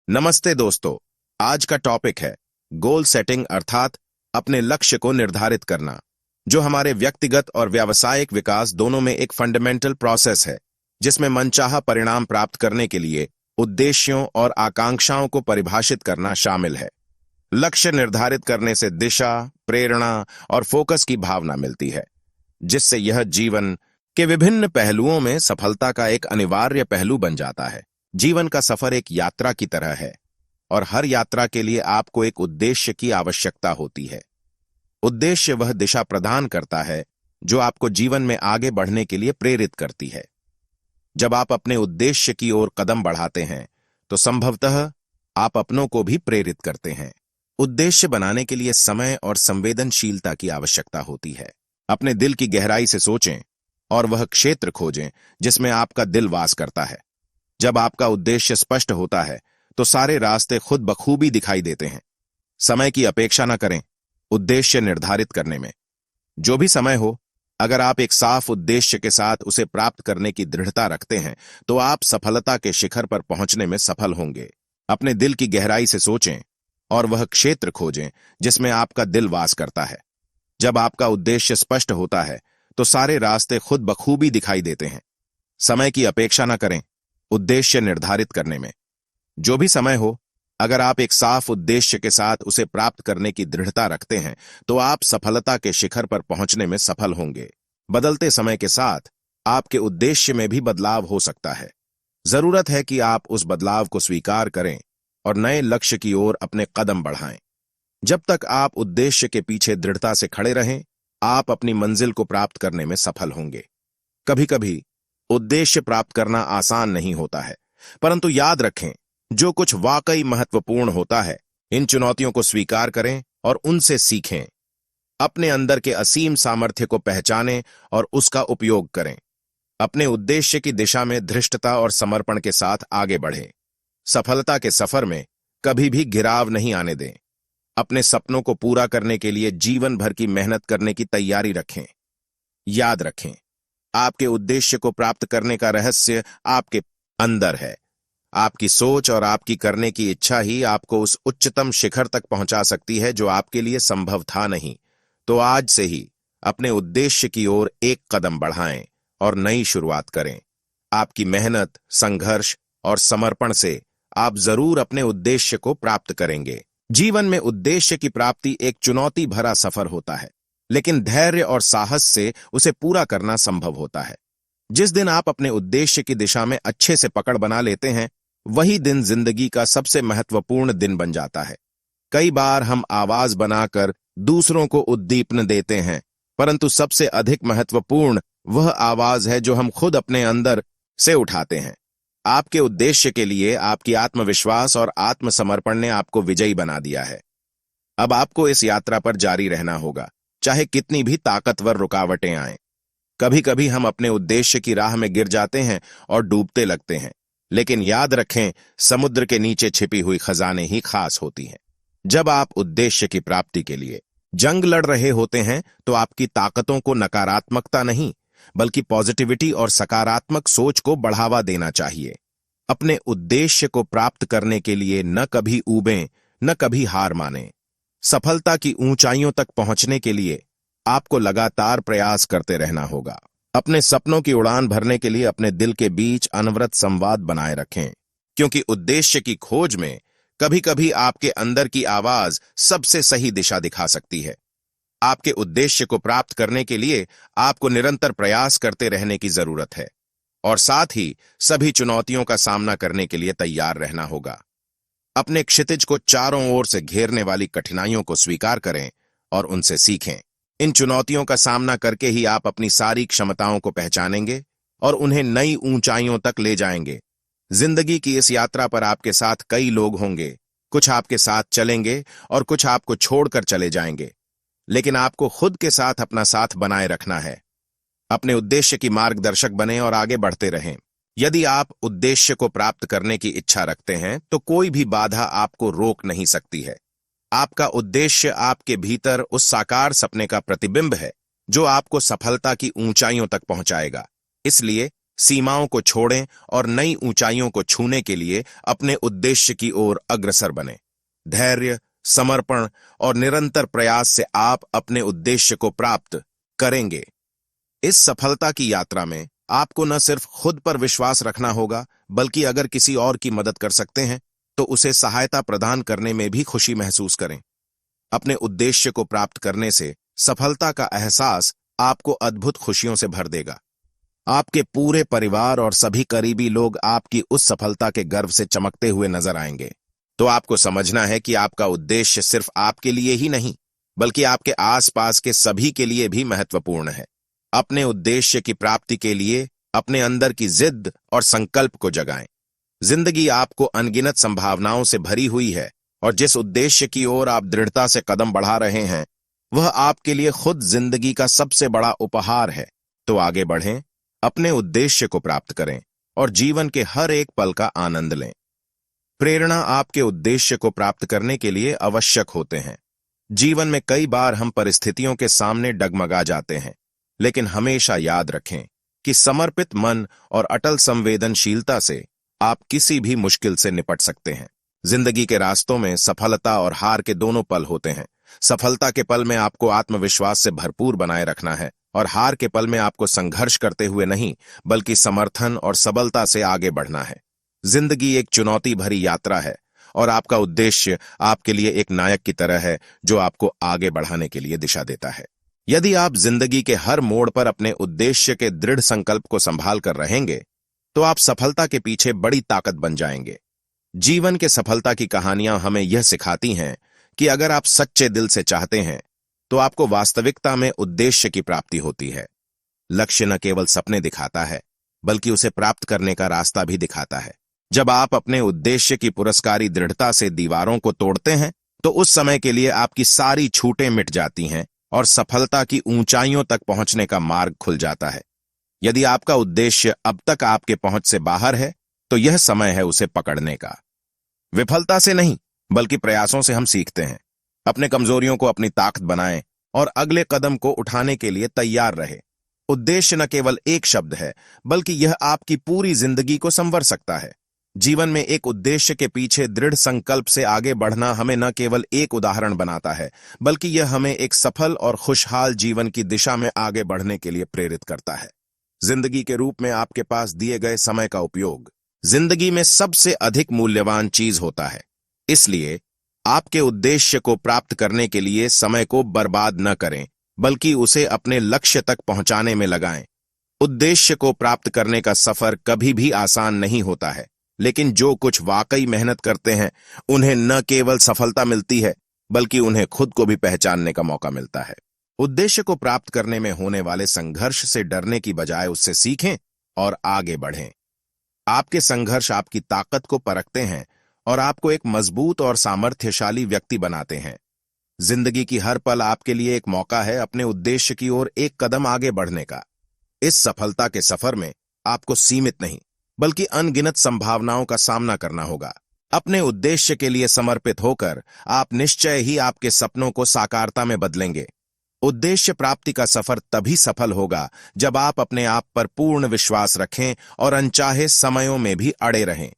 नमस्ते दोस्तों। आज का टॉपिक है गोल सेटिंग अर्थात अपने लक्ष्य को निर्धारित करना, जो हमारे व्यक्तिगत और व्यावसायिक विकास दोनों में एक फंडामेंटल प्रोसेस है, जिसमें मनचाहा परिणाम प्राप्त करने के लिए उद्देश्यों और आकांक्षाओं को परिभाषित करना शामिल है। लक्ष्य निर्धारित करने से दिशा, प्रेरणा और फोकस की भावना मिलती है, जिससे यह जीवन के विभिन्न पहलुओं में सफलता का एक अनिवार्य पहलू बन जाता है। जीवन का सफर एक यात्रा की तरह है और हर यात्रा के लिए आपको एक उद्देश्य की आवश्यकता होती है। उद्देश्य वह दिशा प्रदान करता है जो आपको जीवन में आगे बढ़ने के लिए प्रेरित करती है। जब आप अपने उद्देश्य की ओर कदम बढ़ाते हैं तो संभवतः आप अपनों को भी प्रेरित करते हैं। उद्देश्य बनाने के लिए समय और संवेदनशीलता की आवश्यकता होती है। अपने दिल की गहराई से सोचें और वह क्षेत्र खोजें जिसमें आपका दिल वास करता है। जब आपका उद्देश्य स्पष्ट होता है तो सारे रास्ते खुद बखूबी दिखाई देते हैं। समय की अपेक्षा न करें उद्देश्य निर्धारित करने में। जो भी समय हो, अगर आप एक साफ उद्देश्य के साथ उसे प्राप्त करने की दृढ़ता रखते हैं तो आप सफलता के शिखर पर पहुंचने में सफल होंगे। अपने दिल की गहराई से सोचें और वह क्षेत्र खोजें जिसमें आपका दिल वास करता है। जब आपका उद्देश्य स्पष्ट होता है तो सारे रास्ते खुद बखूबी दिखाई देते हैं। समय की अपेक्षा न करें उद्देश्य निर्धारित करने में। जो भी समय हो, अगर आप एक साफ उद्देश्य के साथ उसे प्राप्त करने की दृढ़ता रखते हैं तो आप सफलता के शिखर पर पहुंचने में सफल होंगे। बदलते समय के साथ आपके उद्देश्य में भी बदलाव हो सकता है। जरूरत है कि आप उस बदलाव को स्वीकार करें और नए लक्ष्य की ओर अपने कदम बढ़ाएं। जब तक आप उद्देश्य के पीछे दृढ़ता से खड़े रहें, आप अपनी मंजिल को प्राप्त करने में सफल होंगे। कभी कभी उद्देश्य प्राप्त करना आसान नहीं होता है, परंतु याद रखें, जो कुछ वाकई महत्वपूर्ण होता है, इन चुनौतियों को स्वीकार करें और उनसे सीखें। अपने अंदर के असीम सामर्थ्य को पहचानें और उसका उपयोग करें। अपने उद्देश्य की दिशा में धृष्टता और समर्पण के साथ आगे बढ़ें। सफलता के सफर में कभी भी गिराव नहीं आने दें। अपने सपनों को पूरा करने के लिए जीवन भर की मेहनत करने की तैयारी रखें। याद रखें, आपके उद्देश्य को प्राप्त करने का रहस्य आपके अंदर है। आपकी सोच और आपकी करने की इच्छा ही आपको उस उच्चतम शिखर तक पहुंचा सकती है जो आपके लिए संभव था नहीं। तो आज से ही अपने उद्देश्य की ओर एक कदम बढ़ाएं और नई शुरुआत करें। आपकी मेहनत, संघर्ष और समर्पण से आप जरूर अपने उद्देश्य को प्राप्त करेंगे। जीवन में उद्देश्य की प्राप्ति एक चुनौती भरा सफर होता है, लेकिन धैर्य और साहस से उसे पूरा करना संभव होता है। जिस दिन आप अपने उद्देश्य की दिशा में अच्छे से पकड़ बना लेते हैं, वही दिन जिंदगी का सबसे महत्वपूर्ण दिन बन जाता है। कई बार हम आवाज बनाकर दूसरों को उद्दीपन देते हैं, परंतु सबसे अधिक महत्वपूर्ण वह आवाज है जो हम खुद अपने अंदर से उठाते हैं। आपके उद्देश्य के लिए आपकी आत्मविश्वास और आत्मसमर्पण ने आपको विजयी बना दिया है। अब आपको इस यात्रा पर जारी रहना होगा, चाहे कितनी भी ताकतवर रुकावटें आएं। कभी कभी हम अपने उद्देश्य की राह में गिर जाते हैं और डूबते लगते हैं, लेकिन याद रखें, समुद्र के नीचे छिपी हुई खजाने ही खास होती हैं। जब आप उद्देश्य की प्राप्ति के लिए जंग लड़ रहे होते हैं तो आपकी ताकतों को नकारात्मकता नहीं, बल्कि पॉजिटिविटी और सकारात्मक सोच को बढ़ावा देना चाहिए। अपने उद्देश्य को प्राप्त करने के लिए न कभी ऊबें, न कभी हार मानें। सफलता की ऊंचाइयों तक पहुंचने के लिए आपको लगातार प्रयास करते रहना होगा। अपने सपनों की उड़ान भरने के लिए अपने दिल के बीच अनवरत संवाद बनाए रखें, क्योंकि उद्देश्य की खोज में कभी कभी आपके अंदर की आवाज सबसे सही दिशा दिखा सकती है। आपके उद्देश्य को प्राप्त करने के लिए आपको निरंतर प्रयास करते रहने की जरूरत है और साथ ही सभी चुनौतियों का सामना करने के लिए तैयार रहना होगा। अपने क्षितिज को चारों ओर से घेरने वाली कठिनाइयों को स्वीकार करें और उनसे सीखें। इन चुनौतियों का सामना करके ही आप अपनी सारी क्षमताओं को पहचानेंगे और उन्हें नई ऊंचाइयों तक ले जाएंगे। जिंदगी की इस यात्रा पर आपके साथ कई लोग होंगे। कुछ आपके साथ चलेंगे और कुछ आपको छोड़कर चले जाएंगे, लेकिन आपको खुद के साथ अपना साथ बनाए रखना है। अपने उद्देश्य की मार्गदर्शक बने और आगे बढ़ते रहें। यदि आप उद्देश्य को प्राप्त करने की इच्छा रखते हैं तो कोई भी बाधा आपको रोक नहीं सकती है। आपका उद्देश्य आपके भीतर उस साकार सपने का प्रतिबिंब है जो आपको सफलता की ऊंचाइयों तक पहुंचाएगा। इसलिए सीमाओं को छोड़ें और नई ऊंचाइयों को छूने के लिए अपने उद्देश्य की ओर अग्रसर बने। धैर्य, समर्पण और निरंतर प्रयास से आप अपने उद्देश्य को प्राप्त करेंगे। इस सफलता की यात्रा में आपको न सिर्फ खुद पर विश्वास रखना होगा, बल्कि अगर किसी और की मदद कर सकते हैं तो उसे सहायता प्रदान करने में भी खुशी महसूस करें। अपने उद्देश्य को प्राप्त करने से सफलता का एहसास आपको अद्भुत खुशियों से भर देगा। आपके पूरे परिवार और सभी करीबी लोग आपकी उस सफलता के गर्व से चमकते हुए नजर आएंगे। तो आपको समझना है कि आपका उद्देश्य सिर्फ आपके लिए ही नहीं, बल्कि आपके आसपास के सभी के लिए भी महत्वपूर्ण है। अपने उद्देश्य की प्राप्ति के लिए अपने अंदर की जिद और संकल्प को जगाएं। जिंदगी आपको अनगिनत संभावनाओं से भरी हुई है और जिस उद्देश्य की ओर आप दृढ़ता से कदम बढ़ा रहे हैं, वह आपके लिए खुद जिंदगी का सबसे बड़ा उपहार है। तो आगे बढ़ें, अपने उद्देश्य को प्राप्त करें और जीवन के हर एक पल का आनंद लें। प्रेरणा आपके उद्देश्य को प्राप्त करने के लिए आवश्यक होते हैं। जीवन में कई बार हम परिस्थितियों के सामने डगमगा जाते हैं, लेकिन हमेशा याद रखें कि समर्पित मन और अटल संवेदनशीलता से आप किसी भी मुश्किल से निपट सकते हैं। जिंदगी के रास्तों में सफलता और हार के दोनों पल होते हैं। सफलता के पल में आपको आत्मविश्वास से भरपूर बनाए रखना है और हार के पल में आपको संघर्ष करते हुए नहीं, बल्कि समर्थन और सबलता से आगे बढ़ना है। जिंदगी एक चुनौती भरी यात्रा है और आपका उद्देश्य आपके लिए एक नायक की तरह है जो आपको आगे बढ़ाने के लिए दिशा देता है। यदि आप जिंदगी के हर मोड़ पर अपने उद्देश्य के दृढ़ संकल्प को संभाल कर रहेंगे, तो आप सफलता के पीछे बड़ी ताकत बन जाएंगे। जीवन के सफलता की कहानियां हमें यह सिखाती हैं कि अगर आप सच्चे दिल से चाहते हैं, तो आपको वास्तविकता में उद्देश्य की प्राप्ति होती है। लक्ष्य न केवल सपने दिखाता है, बल्कि उसे प्राप्त करने का रास्ता भी दिखाता है। जब आप अपने उद्देश्य की पुरस्कारी दृढ़ता से दीवारों को तोड़ते हैं, तो उस समय के लिए आपकी सारी छूटें मिट जाती हैं और सफलता की ऊंचाइयों तक पहुंचने का मार्ग खुल जाता है। यदि आपका उद्देश्य अब तक आपके पहुंच से बाहर है, तो यह समय है उसे पकड़ने का। विफलता से नहीं, बल्कि प्रयासों से हम सीखते हैं। अपने कमजोरियों को अपनी ताकत बनाएं और अगले कदम को उठाने के लिए तैयार रहे। उद्देश्य न केवल एक शब्द है, बल्कि यह आपकी पूरी जिंदगी को संवर सकता है। जीवन में एक उद्देश्य के पीछे दृढ़ संकल्प से आगे बढ़ना हमें न केवल एक उदाहरण बनाता है, बल्कि यह हमें एक सफल और खुशहाल जीवन की दिशा में आगे बढ़ने के लिए प्रेरित करता है। जिंदगी के रूप में आपके पास दिए गए समय का उपयोग जिंदगी में सबसे अधिक मूल्यवान चीज होता है। इसलिए आपके उद्देश्य को प्राप्त करने के लिए समय को बर्बाद न करें, बल्कि उसे अपने लक्ष्य तक पहुंचाने में लगाएं। उद्देश्य को प्राप्त करने का सफर कभी भी आसान नहीं होता है, लेकिन जो कुछ वाकई मेहनत करते हैं, उन्हें न केवल सफलता मिलती है, बल्कि उन्हें खुद को भी पहचानने का मौका मिलता है। उद्देश्य को प्राप्त करने में होने वाले संघर्ष से डरने की बजाय उससे सीखें और आगे बढ़ें। आपके संघर्ष आपकी ताकत को परखते हैं और आपको एक मजबूत और सामर्थ्यशाली व्यक्ति बनाते हैं। जिंदगी की हर पल आपके लिए एक मौका है अपने उद्देश्य की ओर एक कदम आगे बढ़ने का। इस सफलता के सफर में आपको सीमित नहीं, बल्कि अनगिनत संभावनाओं का सामना करना होगा। अपने उद्देश्य के लिए समर्पित होकर आप निश्चय ही आपके सपनों को साकारता में बदलेंगे। उद्देश्य प्राप्ति का सफर तभी सफल होगा जब आप अपने आप पर पूर्ण विश्वास रखें और अनचाहे समयों में भी अड़े रहें।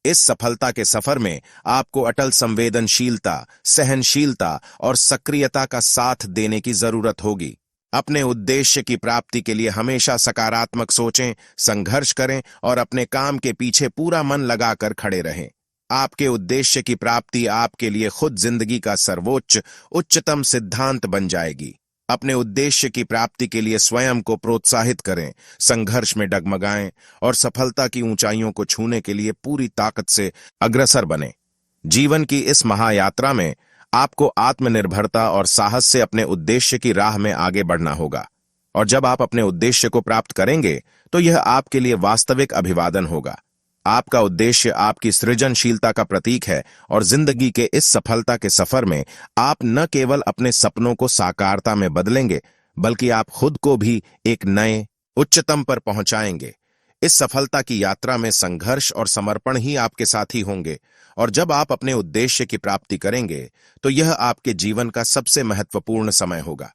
इस सफलता के सफर में आपको अटल संवेदनशीलता, सहनशीलता और सक्रियता का साथ देने की जरूरत होगी। अपने उद्देश्य की प्राप्ति के लिए हमेशा सकारात्मक सोचें, संघर्ष करें और अपने काम के पीछे पूरा मन लगाकर खड़े रहें। आपके उद्देश्य की प्राप्ति आपके लिए खुद जिंदगी का सर्वोच्च, उच्चतम सिद्धांत बन जाएगी। अपने उद्देश्य की प्राप्ति के लिए स्वयं को प्रोत्साहित करें, संघर्ष में डगमगाएं और सफलता की ऊंचाइयों को छूने के लिए पूरी ताकत से अग्रसर बनें। जीवन की इस महायात्रा में आपको आत्मनिर्भरता और साहस से अपने उद्देश्य की राह में आगे बढ़ना होगा। और जब आप अपने उद्देश्य को प्राप्त करेंगे, तो यह आपके लिए वास्तविक अभिवादन होगा। आपका उद्देश्य आपकी सृजनशीलता का प्रतीक है और जिंदगी के इस सफलता के सफर में आप न केवल अपने सपनों को साकारता में बदलेंगे, बल्कि आप खुद को भी एक नए उच्चतम पर पहुंचाएंगे। इस सफलता की यात्रा में संघर्ष और समर्पण ही आपके साथी होंगे और जब आप अपने उद्देश्य की प्राप्ति करेंगे, तो यह आपके जीवन का सबसे महत्वपूर्ण समय होगा।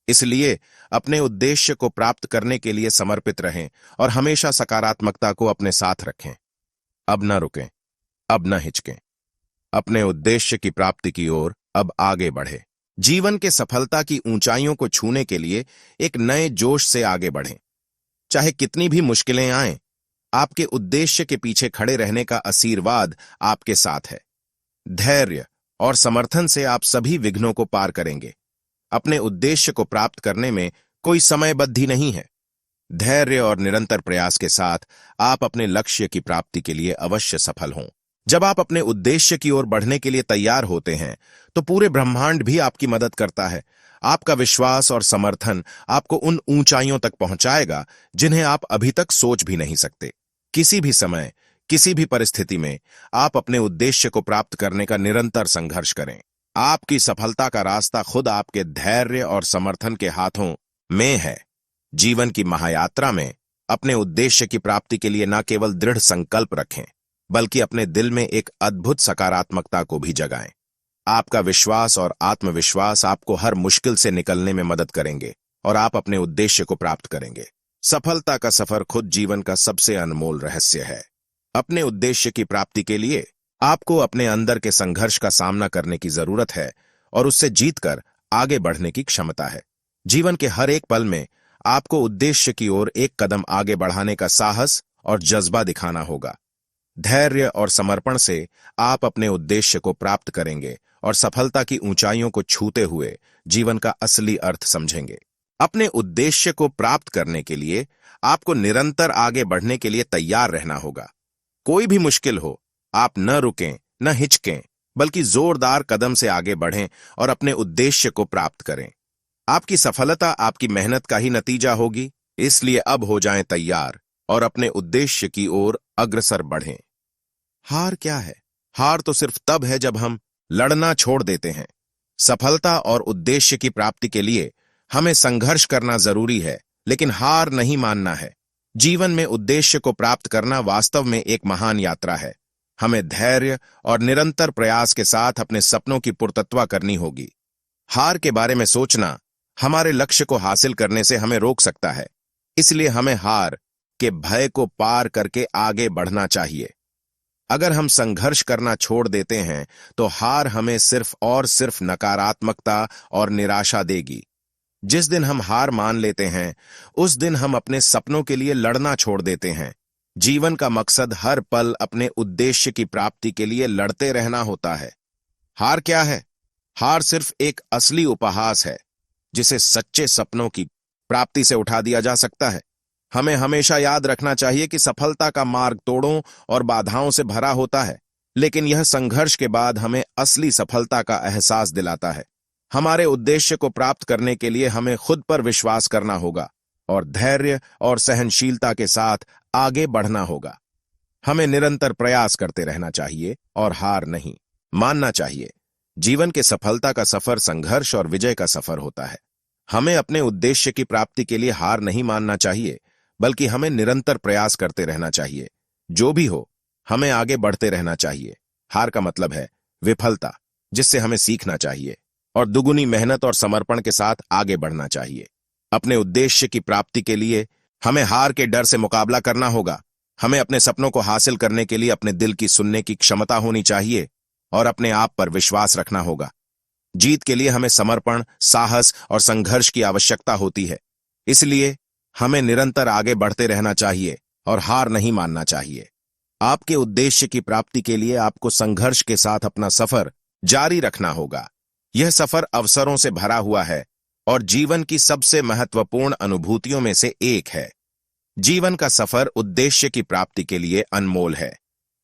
इसलिए अपने उद्देश्य को प्राप्त करने के लिए समर्पित रहें और हमेशा सकारात्मकता को अपने साथ रखें। अब न रुकें, अब न हिचकें। अपने उद्देश्य की प्राप्ति की ओर अब आगे बढ़ें। जीवन के सफलता की ऊंचाइयों को छूने के लिए एक नए जोश से आगे बढ़ें। चाहे कितनी भी मुश्किलें आएं, आपके उद्देश्य के पीछे खड़े रहने का आशीर्वाद आपके साथ है। धैर्य और समर्थन से आप सभी विघ्नों को पार करेंगे। अपने उद्देश्य को प्राप्त करने में कोई समयबद्धि नहीं है। धैर्य और निरंतर प्रयास के साथ आप अपने लक्ष्य की प्राप्ति के लिए अवश्य सफल हों। जब आप अपने उद्देश्य की ओर बढ़ने के लिए तैयार होते हैं, तो पूरे ब्रह्मांड भी आपकी मदद करता है। आपका विश्वास और समर्थन आपको उन ऊंचाइयों तक पहुंचाएगा जिन्हें आप अभी तक सोच भी नहीं सकते। किसी भी समय, किसी भी परिस्थिति में आप अपने उद्देश्य को प्राप्त करने का निरंतर संघर्ष करें। आपकी सफलता का रास्ता खुद आपके धैर्य और समर्थन के हाथों में है। जीवन की महायात्रा में अपने उद्देश्य की प्राप्ति के लिए न केवल दृढ़ संकल्प रखें, बल्कि अपने दिल में एक अद्भुत सकारात्मकता को भी जगाएं। आपका विश्वास और आत्मविश्वास आपको हर मुश्किल से निकलने में मदद करेंगे और आप अपने उद्देश्य को प्राप्त करेंगे। सफलता का सफर खुद जीवन का सबसे अनमोल रहस्य है। अपने उद्देश्य की प्राप्ति के लिए आपको अपने अंदर के संघर्ष का सामना करने की जरूरत है और उससे जीतकर आगे बढ़ने की क्षमता है। जीवन के हर एक पल में आपको उद्देश्य की ओर एक कदम आगे बढ़ाने का साहस और जज्बा दिखाना होगा। धैर्य और समर्पण से आप अपने उद्देश्य को प्राप्त करेंगे और सफलता की ऊंचाइयों को छूते हुए जीवन का असली अर्थ समझेंगे। अपने उद्देश्य को प्राप्त करने के लिए आपको निरंतर आगे बढ़ने के लिए तैयार रहना होगा। कोई भी मुश्किल हो, आप न रुकें, न हिचकें, बल्कि जोरदार कदम से आगे बढ़ें और अपने उद्देश्य को प्राप्त करें। आपकी सफलता आपकी मेहनत का ही नतीजा होगी, इसलिए अब हो जाएं तैयार और अपने उद्देश्य की ओर अग्रसर बढ़ें। हार क्या है? हार तो सिर्फ तब है जब हम लड़ना छोड़ देते हैं। सफलता और उद्देश्य की प्राप्ति के लिए हमें संघर्ष करना जरूरी है, लेकिन हार नहीं मानना है। जीवन में उद्देश्य को प्राप्त करना वास्तव में एक महान यात्रा है। हमें धैर्य और निरंतर प्रयास के साथ अपने सपनों की पूर्तत्वा करनी होगी। हार के बारे में सोचना हमारे लक्ष्य को हासिल करने से हमें रोक सकता है, इसलिए हमें हार के भय को पार करके आगे बढ़ना चाहिए। अगर हम संघर्ष करना छोड़ देते हैं, तो हार हमें सिर्फ और सिर्फ नकारात्मकता और निराशा देगी। जिस दिन हम हार मान लेते हैं, उस दिन हम अपने सपनों के लिए लड़ना छोड़ देते हैं। जीवन का मकसद हर पल अपने उद्देश्य की प्राप्ति के लिए लड़ते रहना होता है। हार क्या है? हार सिर्फ एक असली उपहास है, जिसे सच्चे सपनों की प्राप्ति से उठा दिया जा सकता है। हमें हमेशा याद रखना चाहिए कि सफलता का मार्ग तोड़ों और बाधाओं से भरा होता है, लेकिन यह संघर्ष के बाद हमें असली सफलता का एहसास दिलाता है। हमारे उद्देश्य को प्राप्त करने के लिए हमें खुद पर विश्वास करना होगा और धैर्य और सहनशीलता के साथ आगे बढ़ना होगा। हमें निरंतर प्रयास करते रहना चाहिए और हार नहीं मानना चाहिए। जीवन के सफलता का सफर संघर्ष और विजय का सफर होता है। हमें अपने उद्देश्य की प्राप्ति के लिए हार नहीं मानना चाहिए, बल्कि हमें निरंतर प्रयास करते रहना चाहिए। जो भी हो, हमें आगे बढ़ते रहना चाहिए। हार का मतलब है विफलता, जिससे हमें सीखना चाहिए और दुगुनी मेहनत और समर्पण के साथ आगे बढ़ना चाहिए। अपने उद्देश्य की प्राप्ति के लिए हमें हार के डर से मुकाबला करना होगा। हमें अपने सपनों को हासिल करने के लिए अपने दिल की सुनने की क्षमता होनी चाहिए और अपने आप पर विश्वास रखना होगा। जीत के लिए हमें समर्पण, साहस और संघर्ष की आवश्यकता होती है। इसलिए हमें निरंतर आगे बढ़ते रहना चाहिए और हार नहीं मानना चाहिए। आपके उद्देश्य की प्राप्ति के लिए आपको संघर्ष के साथ अपना सफर जारी रखना होगा। यह सफर अवसरों से भरा हुआ है और जीवन की सबसे महत्वपूर्ण अनुभूतियों में से एक है। जीवन का सफर उद्देश्य की प्राप्ति के लिए अनमोल है।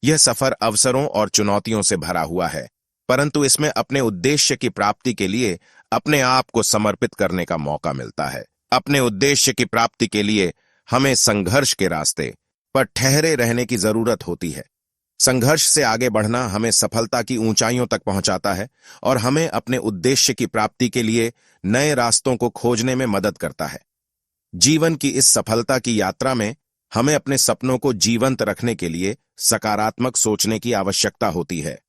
यह सफर अवसरों और चुनौतियों से भरा हुआ है, परंतु इसमें अपने उद्देश्य की प्राप्ति के लिए अपने आप को समर्पित करने का मौका मिलता है। अपने उद्देश्य की प्राप्ति के लिए हमें संघर्ष के रास्ते पर ठहरे रहने की जरूरत होती है। संघर्ष से आगे बढ़ना हमें सफलता की ऊंचाइयों तक पहुंचाता है और हमें अपने उद्देश्य की प्राप्ति के लिए नए रास्तों को खोजने में मदद करता है। जीवन की इस सफलता की यात्रा में हमें अपने सपनों को जीवंत रखने के लिए सकारात्मक सोचने की आवश्यकता होती है।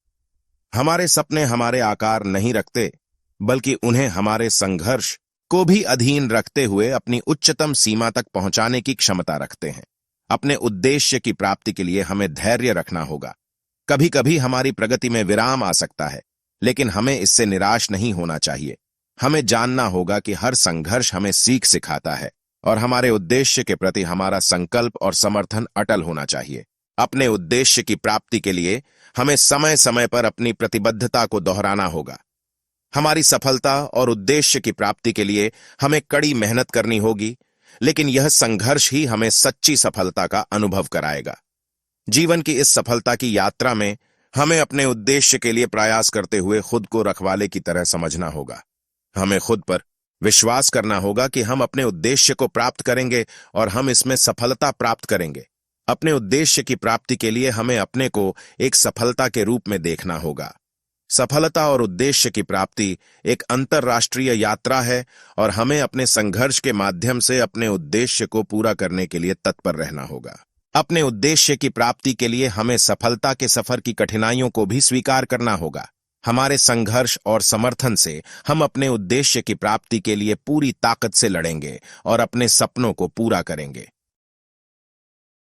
हमारे सपने हमारे आकार नहीं रखते, बल्कि उन्हें हमारे संघर्ष को भी अधीन रखते हुए अपनी उच्चतम सीमा तक पहुंचाने की क्षमता रखते हैं। अपने उद्देश्य की प्राप्ति के लिए हमें धैर्य रखना होगा। कभी कभी हमारी प्रगति में विराम आ सकता है, लेकिन हमें इससे निराश नहीं होना चाहिए। हमें जानना होगा कि हर संघर्ष हमें सीख सिखाता है और हमारे उद्देश्य के प्रति हमारा संकल्प और समर्थन अटल होना चाहिए। अपने उद्देश्य की प्राप्ति के लिए हमें समय समय पर अपनी प्रतिबद्धता को दोहराना होगा। हमारी सफलता और उद्देश्य की प्राप्ति के लिए हमें कड़ी मेहनत करनी होगी, लेकिन यह संघर्ष ही हमें सच्ची सफलता का अनुभव कराएगा। जीवन की इस सफलता की यात्रा में हमें अपने उद्देश्य के लिए प्रयास करते हुए खुद को रखवाले की तरह समझना होगा। हमें खुद पर विश्वास करना होगा कि हम अपने उद्देश्य को प्राप्त करेंगे और हम इसमें सफलता प्राप्त करेंगे। अपने उद्देश्य की प्राप्ति के लिए हमें अपने को एक सफलता के रूप में देखना होगा। सफलता और उद्देश्य की प्राप्ति एक अंतर्राष्ट्रीय यात्रा है और हमें अपने संघर्ष के माध्यम से अपने उद्देश्य को पूरा करने के लिए तत्पर रहना होगा। अपने उद्देश्य की प्राप्ति के लिए हमें सफलता के सफर की कठिनाइयों को भी स्वीकार करना होगा। हमारे संघर्ष और समर्थन से हम अपने उद्देश्य की प्राप्ति के लिए पूरी ताकत से लड़ेंगे और अपने सपनों को पूरा करेंगे।